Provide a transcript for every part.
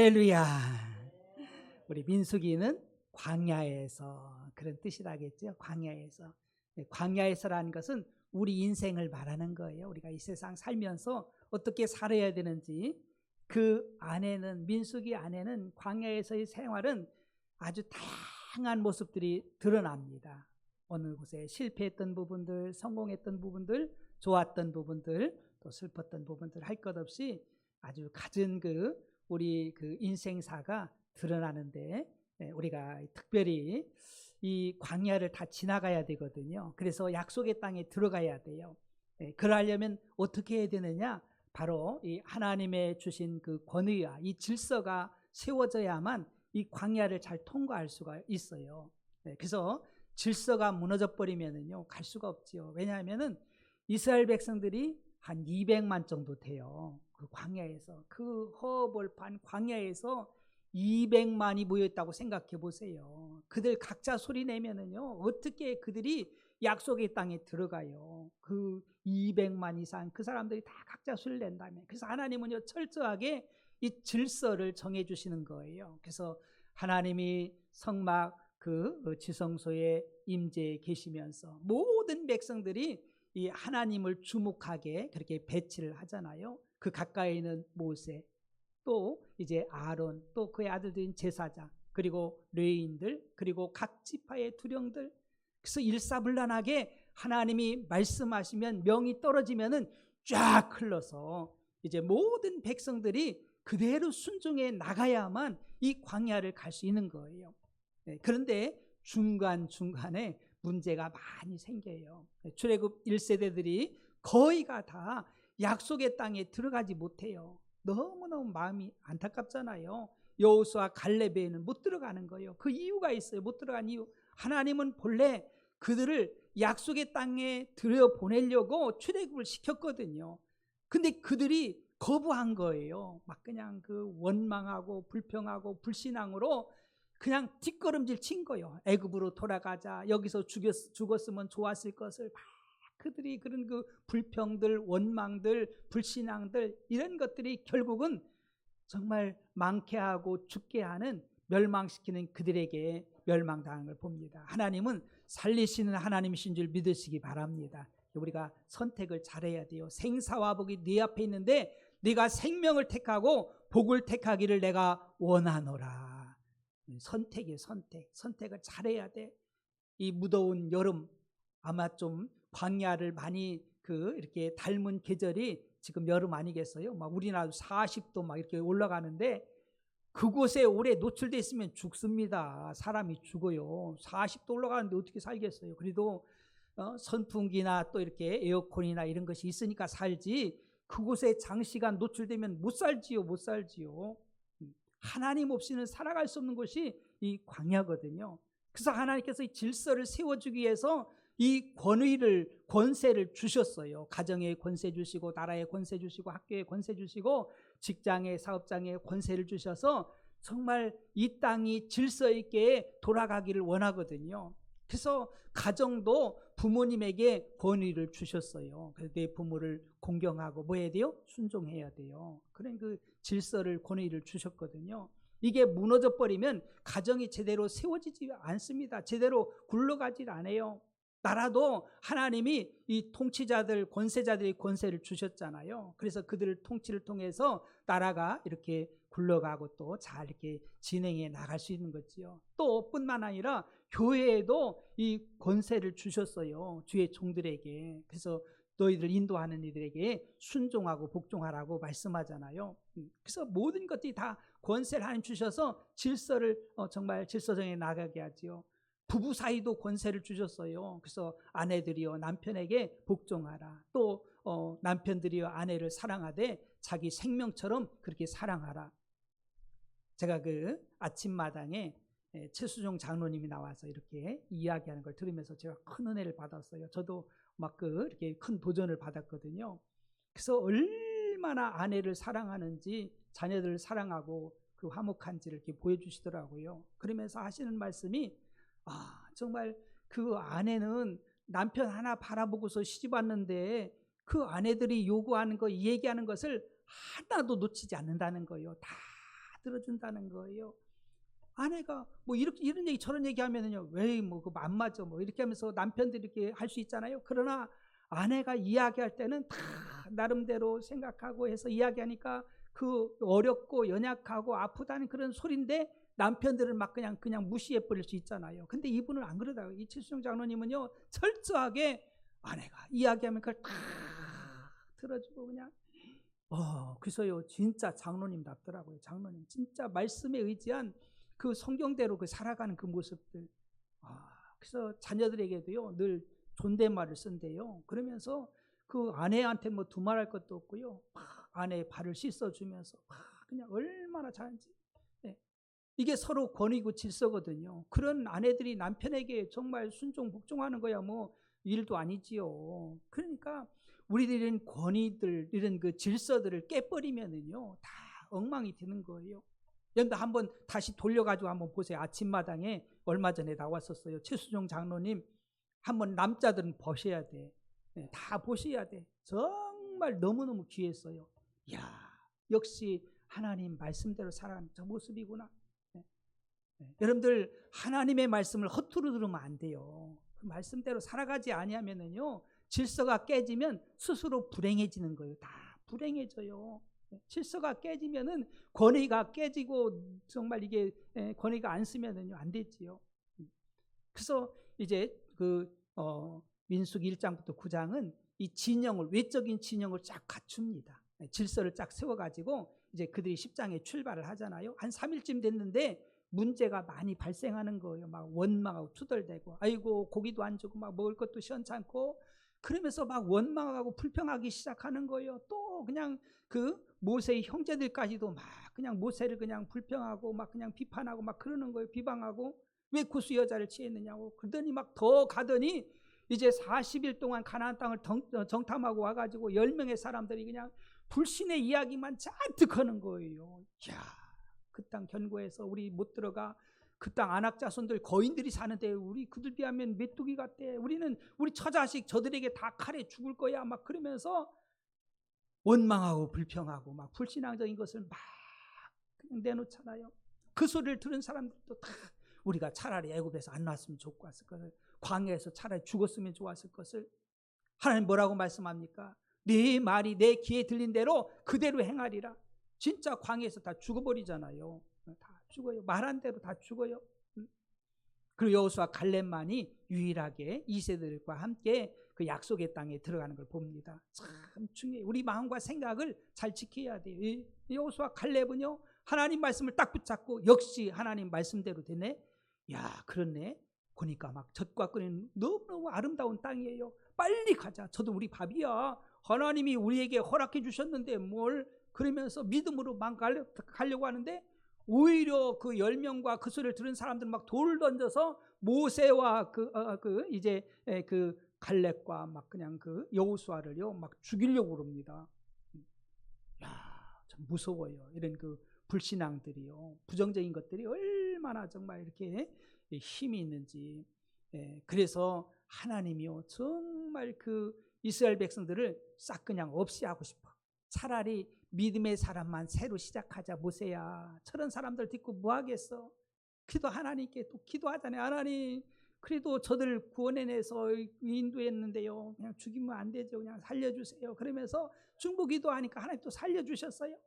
할렐루야. 우리 민수기는 광야에서 그런 뜻이라겠죠. 광야에서. 광야에서라는 것은 우리 인생을 말하는 거예요. 우리가 이 세상 살면서 어떻게 살아야 되는지 그 안에는, 민수기 안에는 광야에서의 생활은 아주 다양한 모습들이 드러납니다. 어느 곳에 실패했던 부분들, 성공했던 부분들, 좋았던 부분들, 또 슬펐던 부분들 할 것 없이 아주 갖은 우리 인생사가 드러나는데, 우리가 특별히 이 광야를 다 지나가야 되거든요. 그래서 약속의 땅에 들어가야 돼요. 그러려면 어떻게 해야 되느냐? 바로 이 하나님의 주신 그 권위와 이 질서가 세워져야만 이 광야를 잘 통과할 수가 있어요. 그래서 질서가 무너져 버리면은요, 갈 수가 없지요. 왜냐하면은 이스라엘 백성들이 한 200만 정도 돼요. 그 광야에서, 그 허벌판 광야에서 200만이 모였다고 생각해 보세요. 그들 각자 소리 내면은요, 어떻게 그들이 약속의 땅에 들어가요? 그 200만 이상 그 사람들이 다 각자 소리를 낸다면. 그래서 하나님은요, 철저하게 이 질서를 정해 주시는 거예요. 그래서 하나님이 성막 지성소에 임재해 계시면서 모든 백성들이 이 하나님을 주목하게 그렇게 배치를 하잖아요. 그 가까이 있는 모세, 또 이제 아론, 또 그의 아들들인 제사장, 그리고 레위인들, 그리고 각 지파의 두령들. 그래서 일사불란하게 하나님이 말씀하시면, 명이 떨어지면은 쫙 흘러서 이제 모든 백성들이 그대로 순종해 나가야만 이 광야를 갈 수 있는 거예요. 그런데 중간중간에 문제가 많이 생겨요. 출애굽 1세대들이 거의가 다 약속의 땅에 들어가지 못해요. 너무너무 마음이 안타깝잖아요. 여호수아 갈렙에는 못 들어가는 거예요. 그 이유가 있어요. 못 들어간 이유. 하나님은 본래 그들을 약속의 땅에 들여보내려고 출애굽을 시켰거든요. 근데 그들이 거부한 거예요. 막 그냥 원망하고 불평하고 불신앙으로 그냥 뒷걸음질 친 거예요. 애굽으로 돌아가자, 여기서 죽었으면 좋았을 것을. 막 그들이 그런 불평들, 원망들, 불신앙들, 이런 것들이 결국은 정말 많게 하고 죽게 하는, 멸망시키는 그들에게 멸망당한 걸 봅니다. 하나님은 살리시는 하나님이신 줄 믿으시기 바랍니다. 우리가 선택을 잘해야 돼요. 생사와 복이 네 앞에 있는데 네가 생명을 택하고 복을 택하기를 내가 원하노라. 선택이에요. 선택을 잘해야 돼. 이 무더운 여름, 아마 좀 광야를 많이 이렇게 닮은 계절이 지금 여름 아니겠어요? 막 우리나라도 40도 막 이렇게 올라가는데, 그곳에 오래 노출돼 있으면 죽습니다. 사람이 죽어요. 40도 올라가는데 어떻게 살겠어요? 그래도 선풍기나 또 이렇게 에어컨이나 이런 것이 있으니까 살지, 그곳에 장시간 노출되면 못 살지요. 하나님 없이는 살아갈 수 없는 것이 이 광야거든요. 그래서 하나님께서 이 질서를 세워주기 위해서 이 권세를 주셨어요. 가정에 권세 주시고, 나라에 권세 주시고, 학교에 권세 주시고, 직장에, 사업장에 권세를 주셔서 정말 이 땅이 질서 있게 돌아가기를 원하거든요. 그래서 가정도 부모님에게 권위를 주셨어요. 그래서 내 부모를 공경하고 뭐 해야 돼요? 순종해야 돼요. 그런 질서를, 권위를 주셨거든요. 이게 무너져 버리면 가정이 제대로 세워지지 않습니다. 제대로 굴러가질 않아요. 나라도 하나님이 이 통치자들, 권세자들이 권세를 주셨잖아요. 그래서 그들을 통치를 통해서 나라가 이렇게 굴러가고 또 잘 이렇게 진행해 나갈 수 있는 거지요. 또 뿐만 아니라 교회에도 이 권세를 주셨어요. 주의 종들에게. 그래서 너희들 인도하는 이들에게 순종하고 복종하라고 말씀하잖아요. 그래서 모든 것들이 다 권세를 하나님 주셔서 질서를 정말 질서정해 나가게 하지요. 부부 사이도 권세를 주셨어요. 그래서 아내들이여 남편에게 복종하라. 또 남편들이여 아내를 사랑하되 자기 생명처럼 그렇게 사랑하라. 제가 아침마당에 최수종 장로님이 나와서 이렇게 이야기하는 걸 들으면서 제가 큰 은혜를 받았어요. 저도 막 이렇게 큰 도전을 받았거든요. 그래서 얼마나 아내를 사랑하는지, 자녀들을 사랑하고 화목한지를 이렇게 보여주시더라고요. 그러면서 하시는 말씀이, 정말 그 아내는 남편 하나 바라보고서 시집 왔는데 그 아내들이 요구하는 거, 얘기하는 것을 하나도 놓치지 않는다는 거예요. 다 들어준다는 거예요. 아내가 뭐 이렇게 이런 얘기 저런 얘기 하면은요, 왜 뭐 그거 안 맞아 뭐 이렇게 하면서 남편들이 이렇게 할 수 있잖아요. 그러나 아내가 이야기할 때는 다 나름대로 생각하고 해서 이야기하니까 그 어렵고 연약하고 아프다는 그런 소리인데 남편들은 막 그냥 무시해 버릴 수 있잖아요. 근데 이분은 안 그러다가 이 칠순 장로님은요, 철저하게 아내가 이야기하면 그걸 다 들어주고 그냥 그래서요 진짜 장로님답더라고요. 장로님 진짜 말씀에 의지한 그 성경대로 그 살아가는 그 모습들. 그래서 자녀들에게도요 늘 존댓말을 쓴대요. 그러면서 그 아내한테 뭐 두말할 것도 없고요. 막 아내의 발을 씻어주면서 막 그냥 얼마나 잘하는지. 네. 이게 서로 권위고 질서거든요. 그런 아내들이 남편에게 정말 순종 복종하는 거야 뭐 일도 아니지요. 그러니까 우리들은 권위들 이런 그 질서들을 깨버리면은요 다 엉망이 되는 거예요. 여러분들 한번 다시 돌려가지고 한번 보세요. 아침마당에 얼마 전에 나왔었어요. 최수종 장로님 한번 남자들은 보셔야 돼. 네, 다 보셔야 돼. 정말 너무너무 귀했어요. 이야, 역시 하나님 말씀대로 살아가는 저 모습이구나. 네. 네. 여러분들 하나님의 말씀을 허투루 들으면 안 돼요. 그 말씀대로 살아가지 아니하면은요 질서가 깨지면 스스로 불행해지는 거예요. 다 불행해져요. 질서가 깨지면은 권위가 깨지고 정말 이게 권위가 안 쓰면은요 안 되지요. 그래서 이제 민수기 1장부터 9장은 이 진영을 외적인 진영을 쫙 갖춥니다. 질서를 쫙 세워가지고 이제 그들이 10장에 출발을 하잖아요. 한 3일쯤 됐는데 문제가 많이 발생하는 거예요. 막 원망하고 투덜대고 아이고 고기도 안 주고 막 먹을 것도 시원찮고 그러면서 막 원망하고 불평하기 시작하는 거예요. 또 그냥 그 모세의 형제들까지도 막 그냥 모세를 그냥 불평하고 막 그냥 비판하고 막 그러는 거예요. 비방하고 왜 구스 여자를 취했느냐고. 그러더니 막 더 가더니 이제 40일 동안 가나안 땅을 정탐하고 와가지고 10명의 사람들이 그냥 불신의 이야기만 잔뜩 하는 거예요. 이야, 그 땅 견고해서 우리 못 들어가. 그 땅 안악 자손들 거인들이 사는데 우리 그들 비하면 메뚜기 같대. 우리는 우리 처자식 저들에게 다 칼에 죽을 거야. 막 그러면서 원망하고 불평하고 막 불신앙적인 것을 막 그냥 내놓잖아요. 그 소리를 들은 사람들도 다 우리가 차라리 애굽에서 안 나왔으면 좋았을 것을, 광야에서 차라리 죽었으면 좋았을 것을. 하나님 뭐라고 말씀합니까? 네 말이 내 귀에 들린 대로 그대로 행하리라. 진짜 광야에서 다 죽어버리잖아요. 다 죽어요. 말한 대로 다 죽어요. 그리고 여호수아 갈렙만이 유일하게 2세들과 함께 그 약속의 땅에 들어가는 걸 봅니다. 참 중요해요. 우리 마음과 생각을 잘 지켜야 돼요. 여호수아 갈렙은요 하나님 말씀을 딱 붙잡고 역시 하나님 말씀대로 되네. 야 그렇네. 보니까 막 젖과 꿀은 너무너무 아름다운 땅이에요. 빨리 가자. 저도 우리 밥이야. 하나님이 우리에게 허락해 주셨는데 뭘. 그러면서 믿음으로 막 가려고 하는데 오히려 그 10명과 그 소리를 들은 사람들은 막 돌을 던져서 모세와 이제 그 갈렙과 막 그냥 그 여호수아를요 막 죽이려고 그럽니다. 야, 참 무서워요. 이런 그 불신앙들이요, 부정적인 것들이 얼마나 정말 이렇게 힘이 있는지. 그래서 하나님이요 정말 그 이스라엘 백성들을 싹 그냥 없이 하고 싶어. 차라리 믿음의 사람만 새로 시작하자. 모세야 저런 사람들 듣고 뭐 하겠어. 그래도 하나님께 또 기도하잖아요. 하나님 그래도 저들 구원해내서 인도했는데요 그냥 죽이면 안 되죠. 그냥 살려주세요. 그러면서 중보기도하니까 하나님 또 살려주셨어요.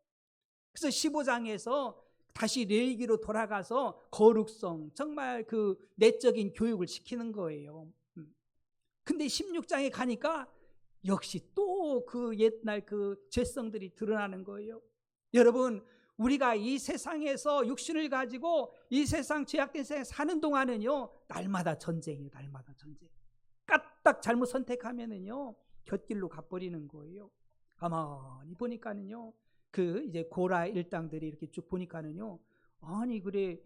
그래서 15장에서 다시 레위기로 돌아가서 거룩성 정말 그 내적인 교육을 시키는 거예요. 근데 16장에 가니까 역시 또 그 옛날 그 죄성들이 드러나는 거예요. 여러분 우리가 이 세상에서 육신을 가지고 이 세상 죄악된 세상에 사는 동안은요 날마다 전쟁이에요. 날마다 전쟁. 까딱 잘못 선택하면은요 곁길로 가버리는 거예요. 가만히 보니까는요 그 이제 고라 일당들이 이렇게 쭉 보니까는요 아니 그래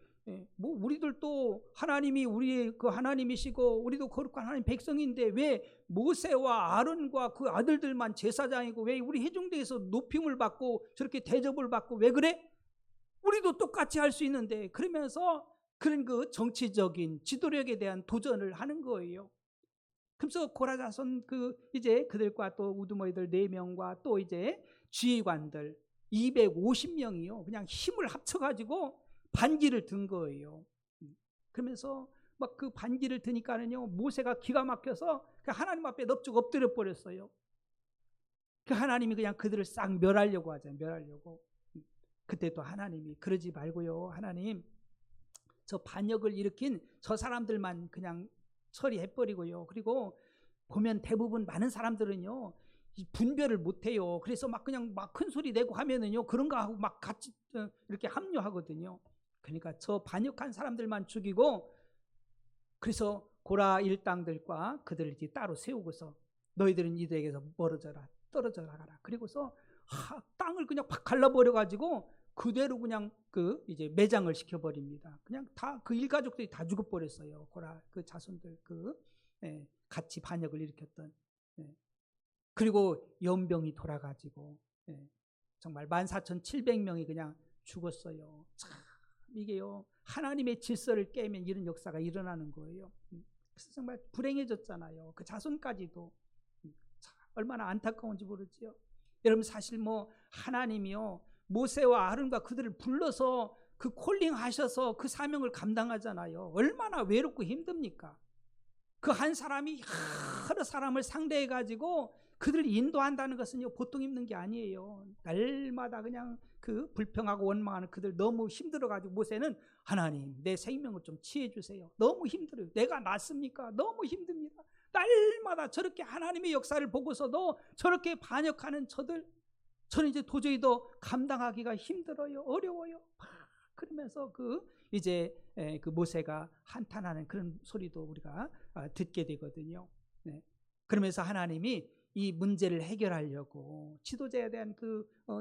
뭐 우리들도 하나님이 우리의 그 하나님이시고 우리도 거룩한 하나님 백성인데 왜 모세와 아론과 그 아들들만 제사장이고 왜 우리 회중대에서 높임을 받고 저렇게 대접을 받고 왜 그래? 우리도 똑같이 할 수 있는데. 그러면서 그런 그 정치적인 지도력에 대한 도전을 하는 거예요. 그래서 고라 자손 그 이제 그들과 또 우두머리들 4명과 또 이제 지휘관들 250명이요. 그냥 힘을 합쳐가지고 반기를 든 거예요. 그러면서 막 그 반기를 드니까는요, 모세가 기가 막혀서 그 하나님 앞에 넙죽 엎드려 버렸어요. 그 하나님이 그냥 그들을 싹 멸하려고 하잖아요. 멸하려고. 그때 또 하나님이 그러지 말고요. 하나님, 저 반역을 일으킨 저 사람들만 그냥 처리해버리고요. 그리고 보면 대부분 많은 사람들은요, 분별을 못해요. 그래서 막 그냥 막 큰 소리 내고 하면은요, 그런가 하고 막 같이 이렇게 합류하거든요. 그러니까 저 반역한 사람들만 죽이고, 그래서 고라 일당들과 그들을 이제 따로 세우고서 너희들은 이들에게서 멀어져라, 떨어져라 가라. 그리고서 땅을 그냥 팍 갈라버려가지고 그대로 그냥 그 이제 매장을 시켜버립니다. 그냥 다 그 일가족들이 다 죽어버렸어요. 고라 그 자손들 같이 반역을 일으켰던. 그리고 연병이 돌아가지고 정말 14,700명이 그냥 죽었어요. 참 이게요, 하나님의 질서를 깨면 이런 역사가 일어나는 거예요. 그래서 정말 불행해졌잖아요. 그 자손까지도. 얼마나 안타까운지 모르지요. 여러분, 사실 뭐 하나님이요, 모세와 아론과 그들을 불러서 그 콜링 하셔서 그 사명을 감당하잖아요. 얼마나 외롭고 힘듭니까? 그 한 사람이 여러 사람을 상대해 가지고 그들을 인도한다는 것은요, 보통 힘든 게 아니에요. 날마다 그냥 그 불평하고 원망하는 그들 너무 힘들어 가지고 모세는 하나님, 내 생명을 좀 치해 주세요. 너무 힘들어요. 내가 낫습니까? 너무 힘듭니다. 날마다 저렇게 하나님의 역사를 보고서도 저렇게 반역하는 저는 이제 도저히 더 감당하기가 힘들어요. 어려워요. 그러면서 이제 그 모세가 한탄하는 그런 소리도 우리가 듣게 되거든요. 그러면서 하나님이 이 문제를 해결하려고 지도자에 대한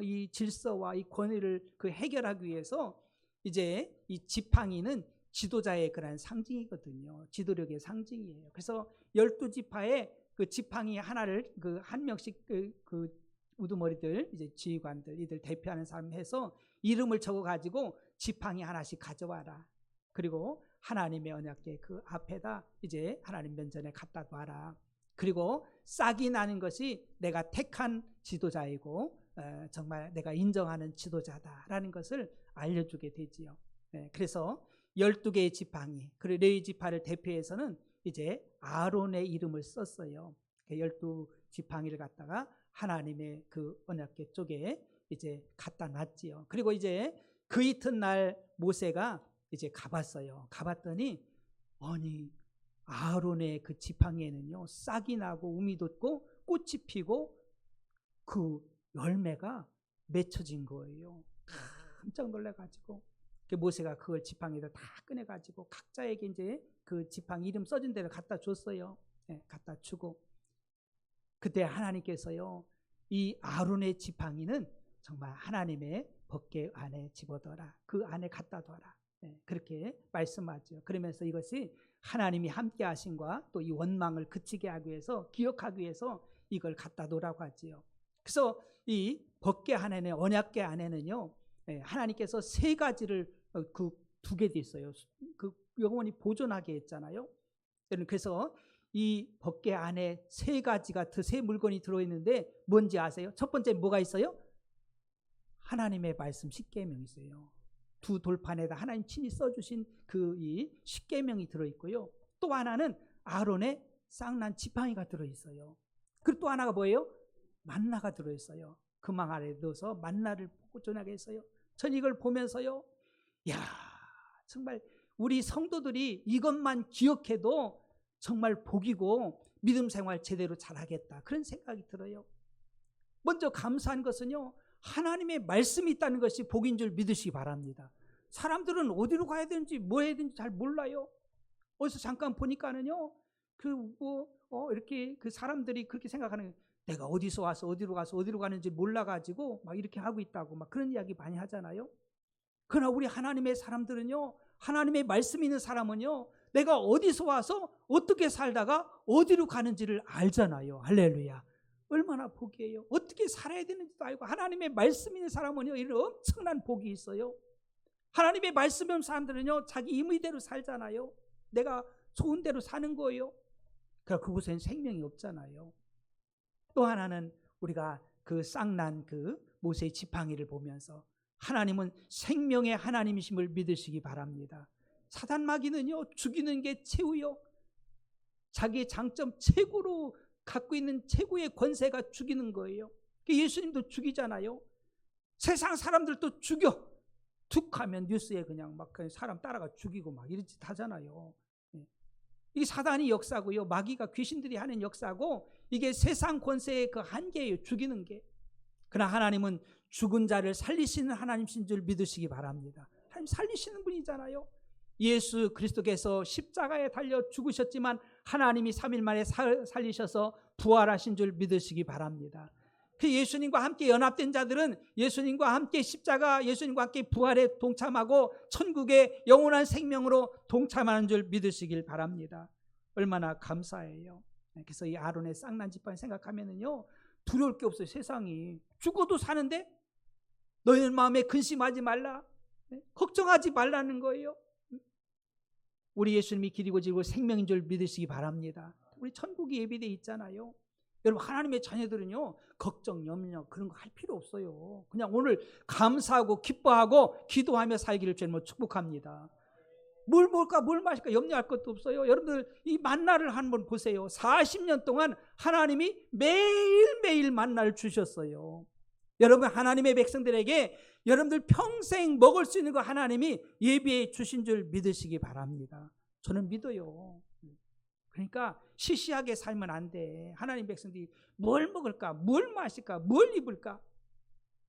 이 질서와 이 권위를 해결하기 위해서 이제 이 지팡이는 지도자의 그런 상징이거든요. 지도력의 상징이에요. 그래서 12지파의 그 지팡이 하나를 한 명씩 그 우두머리들, 이제 지휘관들, 이들 대표하는 사람 해서 이름을 적어 가지고 지팡이 하나씩 가져와라. 그리고 하나님의 언약궤 그 앞에다 이제 하나님 면전에 갖다 놔라. 그리고 싹이 나는 것이 내가 택한 지도자이고 정말 내가 인정하는 지도자다라는 것을 알려주게 되지요. 그래서 12개의 지팡이, 그리고 레위 지파를 대표해서는 이제 아론의 이름을 썼어요. 12지팡이를 갖다가 하나님의 그 언약궤 쪽에 이제 갖다 놨지요. 그리고 이제 그 이튿날 모세가 이제 가봤어요. 가봤더니 아니, 아론의 그 지팡이에는요, 싹이 나고 움이 돋고 꽃이 피고 그 열매가 맺혀진 거예요. 깜짝 놀래가지고 모세가 그걸 지팡이를 다 꺼내가지고 각자에게 이제 그 지팡이 이름 써진 데를 갖다 줬어요. 갖다 주고 그때 하나님께서요, 이 아론의 지팡이는 정말 하나님의 법궤 안에 집어넣어라. 그 안에 갖다 둬라. 그렇게 말씀하죠. 그러면서 이것이 하나님이 함께 하신과 또 이 원망을 그치게 하기 위해서, 기억하기 위해서 이걸 갖다 놓으라고 하지요. 그래서 이 법궤 안에는, 언약궤 안에는요, 하나님께서 세 가지를 두게 돼 있어요. 영원히 보존하게 했잖아요. 그래서 이 법궤 안에 세 가지가 세 물건이 들어있는데 뭔지 아세요? 첫 번째 뭐가 있어요? 하나님의 말씀 십계명이 있어요. 두 돌판에다 하나님 친히 써주신 이 십계명이 들어있고요. 또 하나는 아론의 쌍난 지팡이가 들어있어요. 그리고 또 하나가 뭐예요? 만나가 들어있어요. 그 망 아래에 넣어서 만나를 보존하게 했어요. 전 이걸 보면서요, 야, 정말 우리 성도들이 이것만 기억해도 정말 복이고 믿음 생활 제대로 잘하겠다, 그런 생각이 들어요. 먼저 감사한 것은요, 하나님의 말씀이 있다는 것이 복인 줄 믿으시기 바랍니다. 사람들은 어디로 가야 되는지 뭐 해야 되는지 잘 몰라요. 어디서 잠깐 보니까는요, 이렇게 그 사람들이 그렇게 생각하는 거예요. 내가 어디서 와서 어디로 가서 어디로 가는지 몰라가지고 막 이렇게 하고 있다고 막 그런 이야기 많이 하잖아요. 그러나 우리 하나님의 사람들은요, 하나님의 말씀이 있는 사람은요, 내가 어디서 와서 어떻게 살다가 어디로 가는지를 알잖아요. 할렐루야. 얼마나 복이에요. 어떻게 살아야 되는지도 알고, 하나님의 말씀이 있는 사람은요, 이런 엄청난 복이 있어요. 하나님의 말씀이 없는 사람들은요, 자기 임의대로 살잖아요. 내가 좋은 대로 사는 거예요. 그러니까 그곳엔 생명이 없잖아요. 또 하나는 우리가 그 쌍난 그 모세의 지팡이를 보면서 하나님은 생명의 하나님이심을 믿으시기 바랍니다. 사단 마귀는요, 죽이는 게 최후요. 자기의 장점 최고로 갖고 있는 최고의 권세가 죽이는 거예요. 예수님도 죽이잖아요. 세상 사람들도 죽여. 툭 하면 뉴스에 그냥 막 사람 따라가 죽이고 막 이런 짓 하잖아요. 이게 사단이 역사고요. 마귀가 귀신들이 하는 역사고, 이게 세상 권세의 그 한계예요. 죽이는 게. 그러나 하나님은 죽은 자를 살리시는 하나님이신 줄 믿으시기 바랍니다. 하나님 살리시는 분이잖아요. 예수 그리스도께서 십자가에 달려 죽으셨지만 하나님이 3일 만에 살리셔서 부활하신 줄 믿으시기 바랍니다. 그 예수님과 함께 연합된 자들은 예수님과 함께 십자가, 예수님과 함께 부활에 동참하고 천국의 영원한 생명으로 동참하는 줄 믿으시길 바랍니다. 얼마나 감사해요. 그래서 이 아론의 쌍난 지팡이 생각하면은요, 두려울 게 없어요. 세상이 죽어도 사는데 너희는 마음에 근심하지 말라, 걱정하지 말라는 거예요. 우리 예수님이 길이고 지고 생명인 줄 믿으시기 바랍니다. 우리 천국이 예비되어 있잖아요. 여러분, 하나님의 자녀들은요, 걱정, 염려 그런 거 할 필요 없어요. 그냥 오늘 감사하고 기뻐하고 기도하며 살기를 주님으로 축복합니다. 뭘 먹을까, 뭘 마실까 염려할 것도 없어요. 여러분들 이 만나를 한번 보세요. 40년 동안 하나님이 매일매일 만나를 주셨어요. 여러분, 하나님의 백성들에게 여러분들 평생 먹을 수 있는 거 하나님이 예비해 주신 줄 믿으시기 바랍니다. 저는 믿어요. 그러니까 시시하게 살면 안 돼. 하나님 백성들이 뭘 먹을까, 뭘 마실까, 뭘 입을까,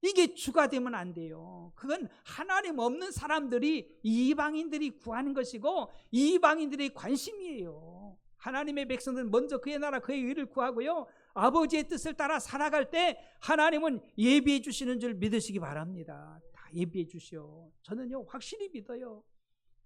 이게 주가 되면 안 돼요. 그건 하나님 없는 사람들이, 이방인들이 구하는 것이고 이방인들의 관심이에요. 하나님의 백성들은 먼저 그의 나라 그의 의를 구하고요, 아버지의 뜻을 따라 살아갈 때 하나님은 예비해 주시는 줄 믿으시기 바랍니다. 다 예비해 주시오. 저는요, 확실히 믿어요.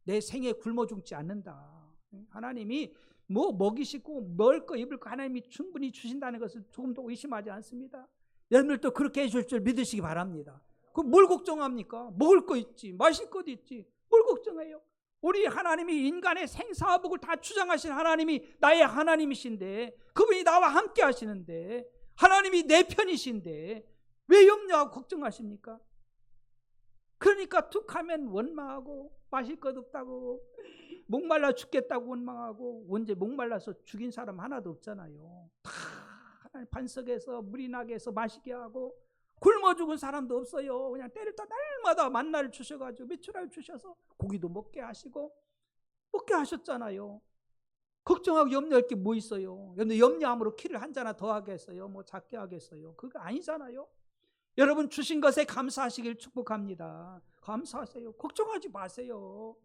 내 생에 굶어 죽지 않는다. 하나님이 뭐 먹이시고 먹을 거 입을 거 하나님이 충분히 주신다는 것을 조금도 의심하지 않습니다. 여러분들도 그렇게 해줄 줄 믿으시기 바랍니다. 그럼 뭘 걱정합니까? 먹을 거 있지, 마실 것도 있지, 뭘 걱정해요? 우리 하나님이 인간의 생사복을 다 주장하신 하나님이 나의 하나님이신데, 그분이 나와 함께 하시는데, 하나님이 내 편이신데 왜 염려하고 걱정하십니까? 그러니까 툭 하면 원망하고 마실 것 없다고, 목말라 죽겠다고 원망하고. 언제 목말라서 죽인 사람 하나도 없잖아요. 다 하나님 반석에서 물이 나게 해서 마시게 하고, 굶어 죽은 사람도 없어요. 그냥 때를 다 날마다 만나를 주셔가지고 메추라를 주셔서 고기도 먹게 하시고 먹게 하셨잖아요. 걱정하고 염려할 게 뭐 있어요? 근데 염려함으로 키를 한 자나 더 하겠어요? 뭐 작게 하겠어요? 그거 아니잖아요. 여러분, 주신 것에 감사하시길 축복합니다. 감사하세요. 걱정하지 마세요.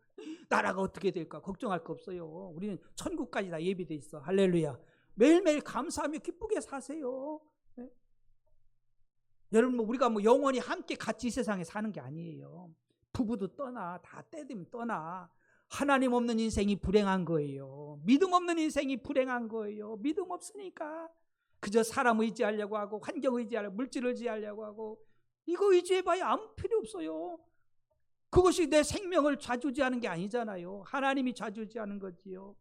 나라가 어떻게 될까 걱정할 거 없어요. 우리는 천국까지 다 예비돼 있어. 할렐루야. 매일매일 감사하며 기쁘게 사세요. 네? 여러분, 우리가 영원히 함께 같이 이 세상에 사는 게 아니에요. 부부도 떠나, 다 때 되면 떠나. 하나님 없는 인생이 불행한 거예요. 믿음 없는 인생이 불행한 거예요. 믿음 없으니까 그저 사람 의지하려고 하고, 환경 의지하려고, 물질 의지하려고 하고, 이거 의지해봐야 아무 필요 없어요. 그것이 내 생명을 좌지우지하는 게 아니잖아요. 하나님이 좌지우지하는 거지요.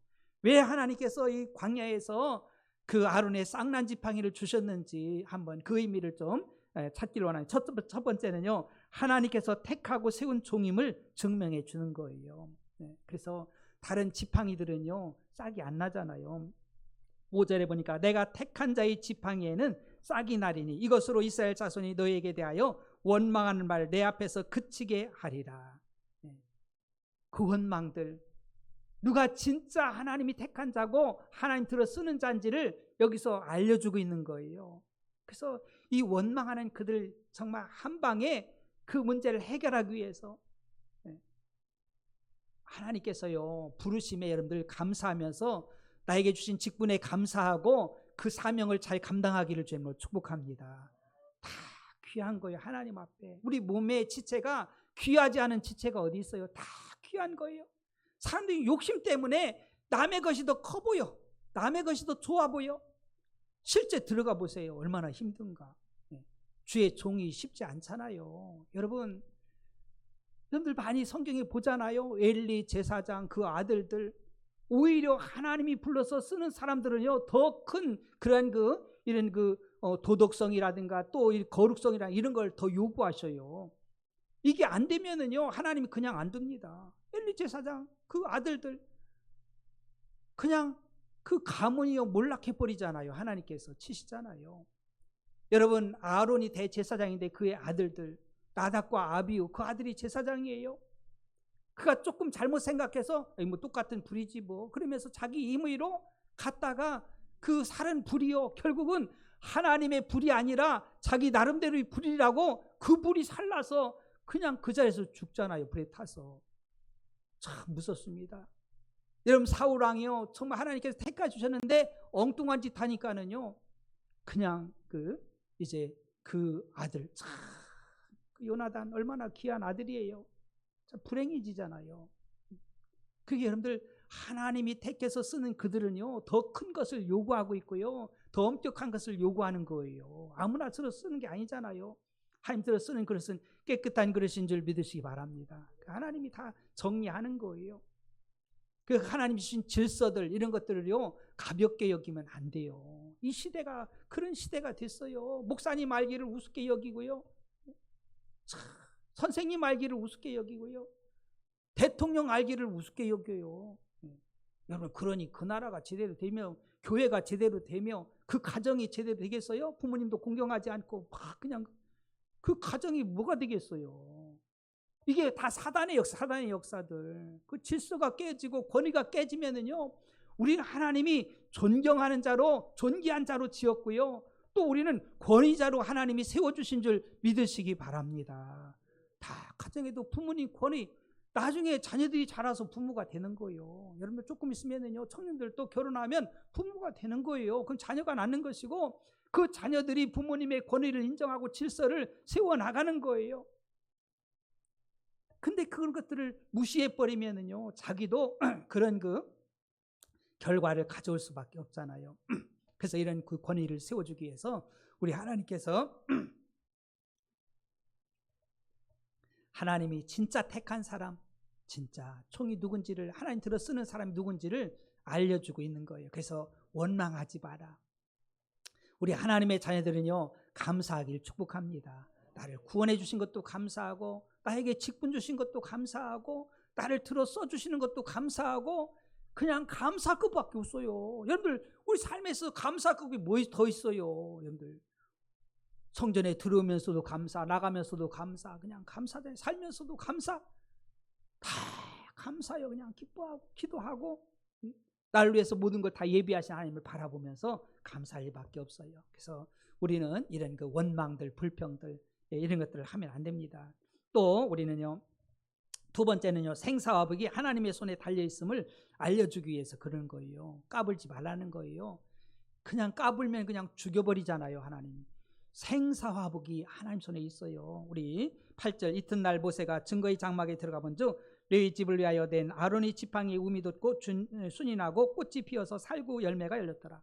왜 하나님께서 이 광야에서 그 아론의 쌍난 지팡이를 주셨는지 한번 그 의미를 좀 찾기를 원하는. 첫 번째는요, 하나님께서 택하고 세운 종임을 증명해 주는 거예요. 그래서 다른 지팡이들은요, 싹이 안 나잖아요. 5절에 보니까 내가 택한 자의 지팡이에는 싹이 나리니 이것으로 이스라엘 자손이 너희에게 대하여 원망하는 말 내 앞에서 그치게 하리라. 그 원망들, 누가 진짜 하나님이 택한 자고 하나님 들어 쓰는 자인지를 여기서 알려주고 있는 거예요. 그래서 이 원망하는 그들 정말 한 방에 그 문제를 해결하기 위해서 하나님께서요, 부르심에 여러분들 감사하면서 나에게 주신 직분에 감사하고 그 사명을 잘 감당하기를 주님으로 축복합니다. 다 귀한 거예요. 하나님 앞에. 우리 몸의 지체가 귀하지 않은 지체가 어디 있어요? 다 귀한 거예요. 사람들이 욕심 때문에 남의 것이 더 커 보여, 남의 것이 더 좋아 보여. 실제 들어가 보세요. 얼마나 힘든가. 주의 종이 쉽지 않잖아요. 여러분들 많이 성경에 보잖아요. 엘리 제사장 그 아들들, 오히려 하나님이 불러서 쓰는 사람들은요, 더 큰 그런 그 이런 도덕성이라든가 또 거룩성이라 이런 걸 더 요구하셔요. 이게 안 되면은요 하나님이 그냥 안 둡니다. 엘리 제사장 그 아들들 그냥 그 가문이요 몰락해 버리잖아요. 하나님께서 치시잖아요. 여러분 아론이 대제사장인데 그의 아들들 나답과 아비후 그 아들이 제사장이에요. 그가 조금 잘못 생각해서 뭐 똑같은 불이지 뭐 그러면서 자기 임의로 갔다가 그 살은 불이요 결국은 하나님의 불이 아니라 자기 나름대로의 불이라고 그 불이 살라서 그냥 그 자리에서 죽잖아요. 불에 타서. 참 무섭습니다. 여러분 사울왕이요 정말 하나님께서 택하 주셨는데 엉뚱한 짓 하니까는요 그냥 이제 그 아들 참 요나단 얼마나 귀한 아들이에요. 참 불행해지잖아요. 그게 여러분들 하나님이 택해서 쓰는 그들은요 더 큰 것을 요구하고 있고요 더 엄격한 것을 요구하는 거예요. 아무나 들어 쓰는 게 아니잖아요. 하나님 들어 쓰는 그릇은 깨끗한 그릇인 줄 믿으시기 바랍니다. 하나님이 다 정리하는 거예요. 그 하나님 주신 질서들 이런 것들을요 가볍게 여기면 안 돼요. 이 시대가 그런 시대가 됐어요. 목사님 알기를 우습게 여기고요, 선생님 알기를 우습게 여기고요, 대통령 알기를 우습게 여겨요. 여러분 그러니 그 나라가 제대로 되며 교회가 제대로 되며 그 가정이 제대로 되겠어요? 부모님도 공경하지 않고 막 그냥 그 가정이 뭐가 되겠어요? 이게 다 사단의 역사들. 그 질서가 깨지고 권위가 깨지면은요, 우리는 하나님이 존경하는 자로, 존귀한 자로 지었고요, 또 우리는 권위자로 하나님이 세워주신 줄 믿으시기 바랍니다. 다 가정에도 부모님 권위, 나중에 자녀들이 자라서 부모가 되는 거예요. 여러분 조금 있으면은요, 청년들도 결혼하면 부모가 되는 거예요. 그럼 자녀가 낳는 것이고, 그 자녀들이 부모님의 권위를 인정하고 질서를 세워나가는 거예요. 근데 그런 것들을 무시해버리면은요, 자기도 그런 결과를 가져올 수밖에 없잖아요. 그래서 이런 그 권위를 세워주기 위해서 우리 하나님께서 하나님이 진짜 택한 사람, 진짜 총이 누군지를, 하나님 들어 쓰는 사람이 누군지를 알려주고 있는 거예요. 그래서 원망하지 마라. 우리 하나님의 자녀들은요, 감사하길 축복합니다. 나를 구원해 주신 것도 감사하고, 나에게 직분 주신 것도 감사하고, 나를 들어 써주시는 것도 감사하고, 그냥 감사할 것밖에 없어요. 여러분들 우리 삶에서 감사할 것이 뭐 더 있어요. 여러분들 성전에 들어오면서도 감사, 나가면서도 감사, 그냥 감사해. 살면서도 감사, 다 감사해요. 그냥 기뻐하고 기도하고 나를 위해서 모든 걸 다 예비하신 하나님을 바라보면서 감사할 일밖에 없어요. 그래서 우리는 이런 그 원망들, 불평들 이런 것들을 하면 안 됩니다. 또 우리는요, 두 번째는요, 생사화복이 하나님의 손에 달려있음을 알려주기 위해서 그러는 거예요. 까불지 말라는 거예요. 그냥 까불면 그냥 죽여버리잖아요. 하나님 생사화복이 하나님 손에 있어요. 우리 8절, 이튿날 모세가 증거의 장막에 들어가 본즉 레위 집을 위하여 된 아론의 지팡이 우미 돋고 순이 나고 꽃이 피어서 살구 열매가 열렸더라.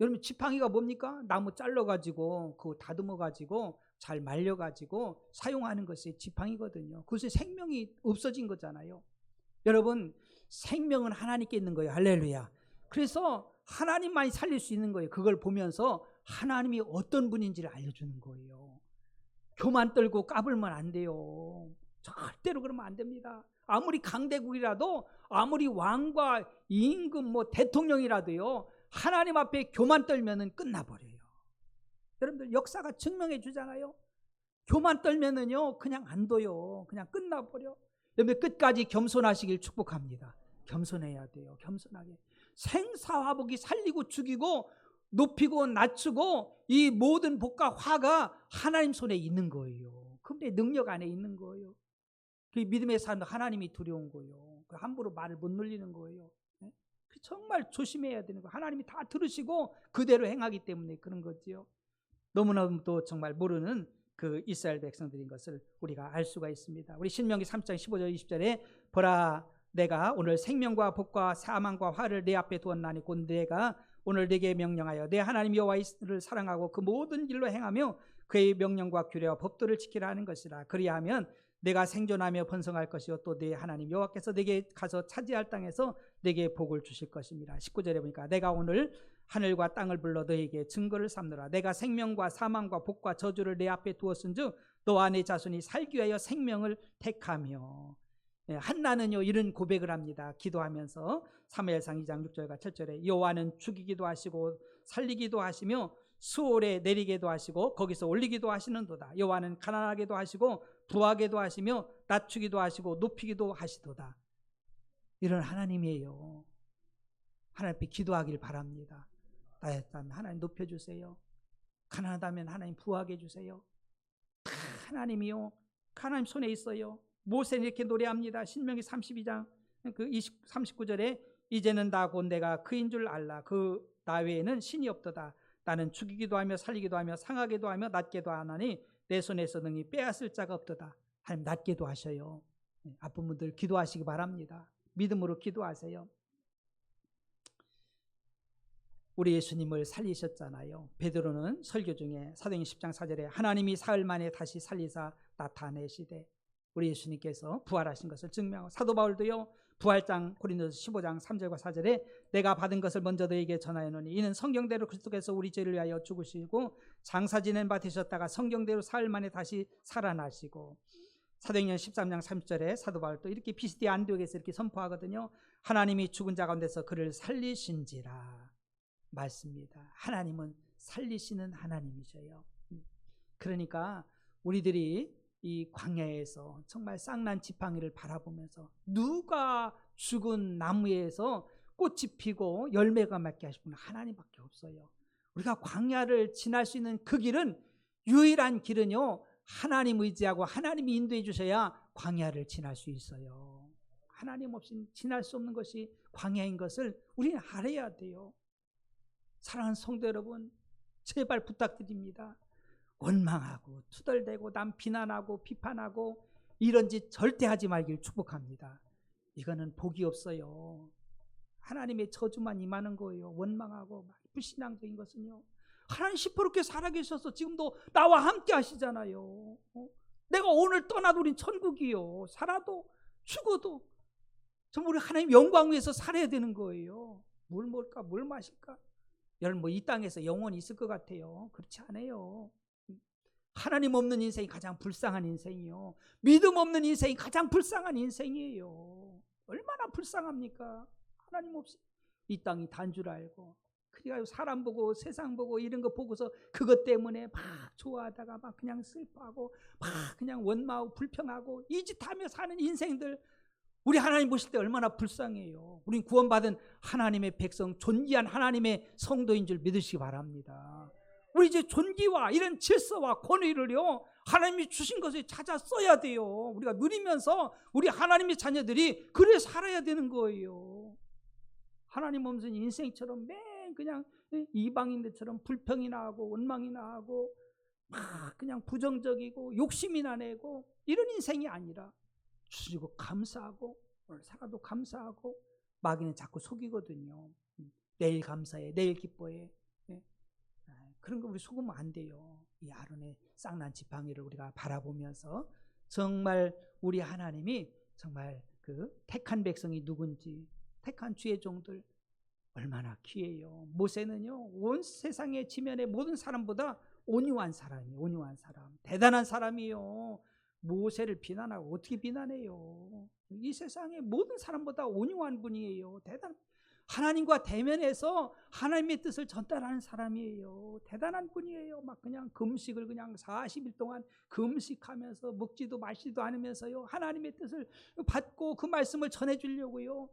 여러분 지팡이가 뭡니까? 나무 잘라가지고 그거 다듬어가지고 잘 말려가지고 사용하는 것이 지팡이거든요. 그것이 생명이 없어진 거잖아요. 여러분 생명은 하나님께 있는 거예요. 할렐루야. 그래서 하나님만이 살릴 수 있는 거예요. 그걸 보면서 하나님이 어떤 분인지를 알려주는 거예요. 교만 떨고 까불면 안 돼요. 절대로 그러면 안 됩니다. 아무리 강대국이라도, 아무리 왕과 임금 뭐 대통령이라도요, 하나님 앞에 교만 떨면은 끝나버려요. 여러분들 역사가 증명해 주잖아요. 교만 떨면은요 그냥 안 둬요. 그냥 끝나버려. 여러분 끝까지 겸손하시길 축복합니다. 겸손해야 돼요. 겸손하게. 생사화복이 살리고 죽이고 높이고 낮추고 이 모든 복과 화가 하나님 손에 있는 거예요. 그분의 능력 안에 있는 거예요. 그 믿음의 사람도 하나님이 두려운 거예요. 함부로 말을 못 놀리는 거예요. 정말 조심해야 되는 거예요. 하나님이 다 들으시고 그대로 행하기 때문에 그런 거지요. 너무나도 정말 모르는 그 이스라엘 백성들인 것을 우리가 알 수가 있습니다. 우리 신명기 3장 15절 20절에 보라 내가 오늘 생명과 복과 사망과 화를 내 앞에 두었나니 곧 내가 오늘 네게 명령하여 내 하나님 여호와를 사랑하고 그 모든 일로 행하며 그의 명령과 규례와 법도를 지키라 하는 것이라. 그리하면 내가 생존하며 번성할 것이요 또 내 하나님 여호와께서 내게 가서 차지할 땅에서 내게 복을 주실 것입니다. 19절에 보니까 내가 오늘 하늘과 땅을 불러 너에게 증거를 삼노라. 내가 생명과 사망과 복과 저주를 내 앞에 두었은즉 너와 내 자손이 살기 위하여 생명을 택하며. 한나는요 이런 고백을 합니다. 기도하면서 사무엘상 2장 6절과 7절에 여호와는 죽이기도 하시고 살리기도 하시며 수월에 내리게도 하시고 거기서 올리기도 하시는도다. 여호와는 가난하게도 하시고 부하게도 하시며 낮추기도 하시고 높이기도 하시도다. 이런 하나님이에요. 하나님 앞에 기도하길 바랍니다. 나였다면 하나님 높여주세요. 가난하다면 하나님 부하게 해주세요. 다 하나님이요 하나님 손에 있어요. 모세는 이렇게 노래합니다. 신명기 32장 39절에 이제는 다 곧 내가 그인 줄 알라. 그 나 외에는 신이 없도다. 나는 죽이기도 하며 살리기도 하며 상하게도 하며 낫게도 하나니 내 손에서 능히 빼앗을 자가 없도다. 하나님 낫게도 하셔요. 아픈 분들 기도하시기 바랍니다. 믿음으로 기도하세요. 우리 예수님을 살리셨잖아요. 베드로는 설교 중에 사도행전 10장 4절에 하나님이 사흘 만에 다시 살리사 나타내시되 우리 예수님께서 부활하신 것을 증명하고 사도 바울도요 부활장 고린도서 15장 3절과 4절에 내가 받은 것을 먼저 너에게 전하였노니 이는 성경대로 그리스도께서 우리 죄를 위하여 죽으시고 장사 지낸 바 되셨다가 성경대로 사흘 만에 다시 살아나시고 사도행전 13장 30절에 사도 바울도 이렇게 피시디아 안디옥에서 이렇게 선포하거든요. 하나님이 죽은 자 가운데서 그를 살리신지라 맞습니다. 하나님은 살리시는 하나님이셔요. 그러니까 우리들이 이 광야에서 정말 쌍난 지팡이를 바라보면서 누가 죽은 나무에서 꽃이 피고 열매가 맺게 하실 분은 하나님밖에 없어요. 우리가 광야를 지날 수 있는 그 길은 유일한 길은요 하나님 의지하고 하나님이 인도해 주셔야 광야를 지날 수 있어요. 하나님 없이 지날 수 없는 것이 광야인 것을 우리는 알아야 돼요. 사랑하는 성도 여러분, 제발 부탁드립니다. 원망하고 투덜대고 남 비난하고 비판하고 이런 짓 절대 하지 말길 축복합니다. 이거는 복이 없어요. 하나님의 저주만 임하는 거예요. 원망하고 불신앙적인 것은요. 하나님 시퍼렇게 살아계셔서 지금도 나와 함께 하시잖아요. 내가 오늘 떠나도 우린 천국이요. 살아도 죽어도 정말 우리 하나님 영광 위에서 살아야 되는 거예요. 뭘 먹을까 뭘 마실까. 여러분 뭐 이 땅에서 영원히 있을 것 같아요. 그렇지 않아요. 하나님 없는 인생이 가장 불쌍한 인생이요. 믿음 없는 인생이 가장 불쌍한 인생이에요. 얼마나 불쌍합니까? 하나님 없이 이 땅이 단 줄 알고 그러니까 사람 보고 세상 보고 이런 거 보고서 그것 때문에 막 좋아하다가 막 그냥 슬퍼하고 막 그냥 원망하고 불평하고 이 짓 하며 사는 인생들 우리 하나님 보실 때 얼마나 불쌍해요. 우린 구원받은 하나님의 백성 존귀한 하나님의 성도인 줄 믿으시기 바랍니다. 우리 이제 존귀와 이런 질서와 권위를요 하나님이 주신 것을 찾아 써야 돼요. 우리가 누리면서 우리 하나님의 자녀들이 그래 살아야 되는 거예요. 하나님 없는 인생처럼 맨 그냥 이방인들처럼 불평이나 하고 원망이나 하고 막 그냥 부정적이고 욕심이나 내고 이런 인생이 아니라 주시고 감사하고 오늘 살아도 감사하고 마귀는 자꾸 속이거든요. 내일 감사해 내일 기뻐해 그런 거 우리 속으면 안 돼요. 이 아론의 쌍난 지팡이를 우리가 바라보면서 정말 우리 하나님이 정말 그 택한 백성이 누군지 택한 주의 종들 얼마나 귀해요. 모세는요 온 세상의 지면의 모든 사람보다 온유한 사람이에요. 온유한 사람 대단한 사람이에요. 모세를 비난하고 어떻게 비난해요. 이 세상의 모든 사람보다 온유한 분이에요. 하나님과 대면해서 하나님의 뜻을 전달하는 사람이에요. 대단한 분이에요. 막 그냥 금식을 그냥 40일 동안 금식하면서 먹지도 마시지도 않으면서요 하나님의 뜻을 받고 그 말씀을 전해주려고요.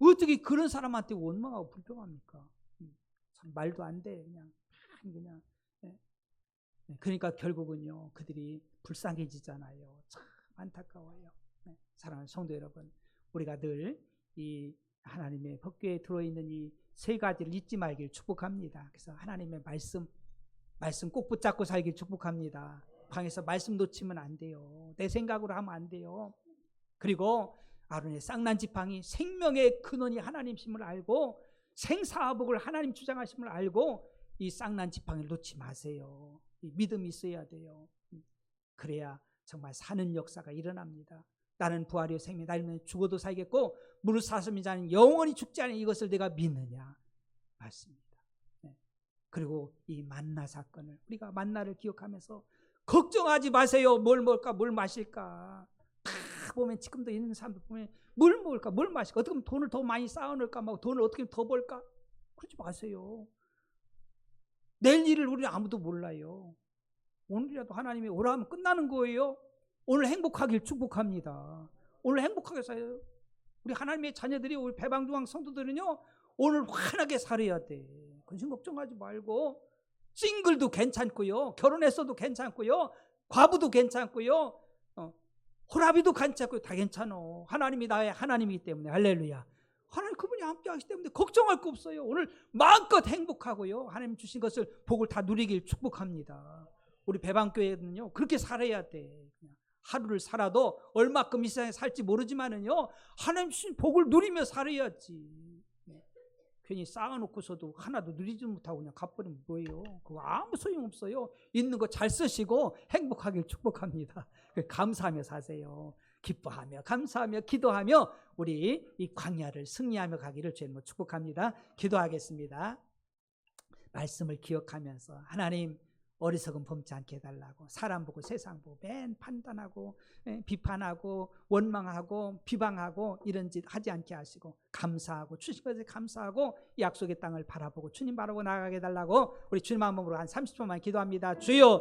어떻게 그런 사람한테 원망하고 불평합니까? 참 말도 안 돼. 그냥 그러니까 결국은요 그들이 불쌍해지잖아요. 참 안타까워요. 사랑하는 성도 여러분, 우리가 늘 이 하나님의 법궤에 들어있는 이 세 가지를 잊지 말길 축복합니다. 그래서 하나님의 말씀 꼭 붙잡고 살길 축복합니다. 방에서 말씀 놓치면 안 돼요. 내 생각으로 하면 안 돼요. 그리고 아론의 쌍난 지팡이 생명의 근원이 하나님심을 알고 생사화복을 하나님 주장하심을 알고 이 쌍난 지팡이를 놓지 마세요. 이 믿음이 있어야 돼요. 그래야 정말 사는 역사가 일어납니다. 나는 부활이요 생명, 나는 죽어도 살겠고 무릇 사슴이 자는 영원히 죽지 않은 이것을 내가 믿느냐. 맞습니다. 네. 그리고 이 만나 사건을 우리가 만나를 기억하면서 걱정하지 마세요. 뭘 먹을까, 뭘 마실까. 다 보면 지금도 있는 사람들 보면 뭘 먹을까, 뭘 마실까. 어떻게 하면 돈을 더 많이 쌓아놓을까, 막 돈을 어떻게 더 벌까. 그러지 마세요. 내일 일을 우리는 아무도 몰라요. 오늘이라도 하나님이 오라 하면 끝나는 거예요. 오늘 행복하길 축복합니다. 오늘 행복하게 살아요. 우리 하나님의 자녀들이, 우리 배방중앙 성도들은요, 오늘 환하게 살아야 돼. 근심 걱정하지 말고, 싱글도 괜찮고요, 결혼했어도 괜찮고요, 과부도 괜찮고요, 호라비도 괜찮고요. 다 괜찮어. 하나님이 나의 하나님이기 때문에. 할렐루야. 하나님 그분이 함께 하시기 때문에 걱정할 거 없어요. 오늘 마음껏 행복하고요, 하나님 주신 것을 복을 다 누리길 축복합니다. 우리 배방교회는요 그렇게 살아야 돼. 그냥 하루를 살아도 얼마큼 이 세상에 살지 모르지만은요 하나님 주신 복을 누리며 살아야지. 괜히 쌓아놓고서도 하나도 누리지 못하고 그냥 갚버리면 뭐예요? 그거 아무 소용없어요. 있는 거 잘 쓰시고 행복하길 축복합니다. 감사하며 사세요. 기뻐하며 감사하며 기도하며 우리 이 광야를 승리하며 가기를 주님으로 축복합니다. 기도하겠습니다. 말씀을 기억하면서 하나님 어리석은 범치 않게 해달라고, 사람 보고 세상 보고 맨 판단하고 비판하고 원망하고 비방하고 이런 짓 하지 않게 하시고 감사하고 주신 것에 감사하고 약속의 땅을 바라보고 주님 바라보고 나아가게 해달라고 우리 주님 한 몸으로 한 30초만 기도합니다. 주여